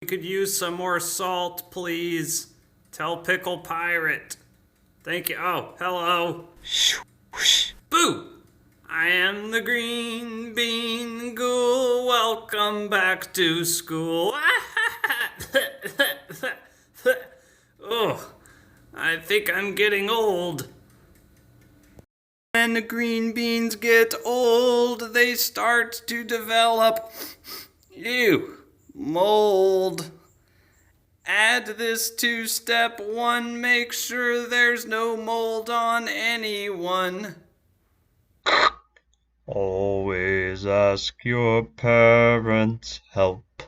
We could use some more salt, please. Tell Pickle Pirate. Thank you. Oh, hello. Boo! I am the Green Bean Ghoul. Welcome back to school. Oh, I think I'm getting old. When the green beans get old, they start to develop mold. Add this to step 1, make sure there's no mold on anyone. Always ask your parents' help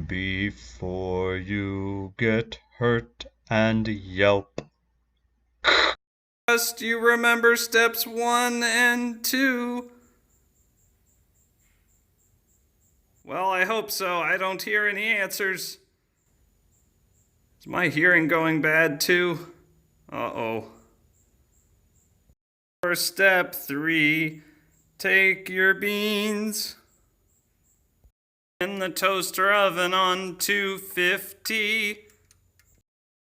before you get hurt and yelp. Must you remember steps 1 and 2? Well, I hope so. I don't hear any answers. Is my hearing going bad too? Uh-oh. For step 3, take your beans in the toaster oven on 250.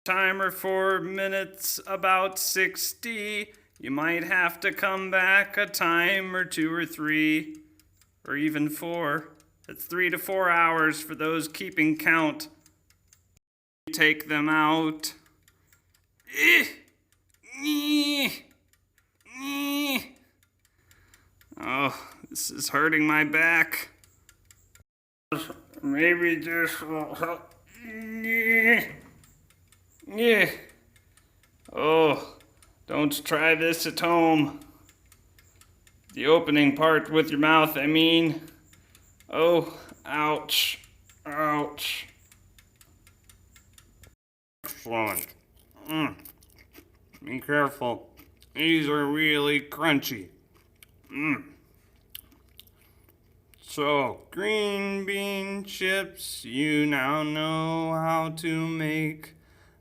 Timer 4 minutes, about 60. You might have to come back a time or 2 or 3, or even 4. It's 3 to 4 hours for those keeping count. Take them out. Oh, this is hurting my back. Maybe this will help. Yeah. Oh, don't try this at home. The opening part with your mouth, I mean. Oh, ouch. Ouch. Excellent. Be careful. These are really crunchy. So, green bean chips you now know how to make.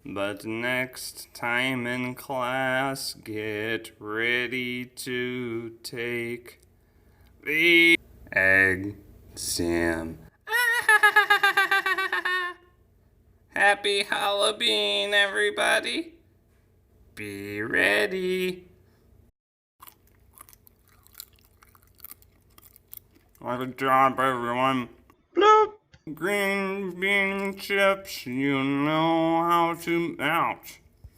But next time in class, get ready to take the exam. Happy Halloween, everybody. Be ready. Good job, everyone. Bloop. Green bean chips, you know how to... Ouch.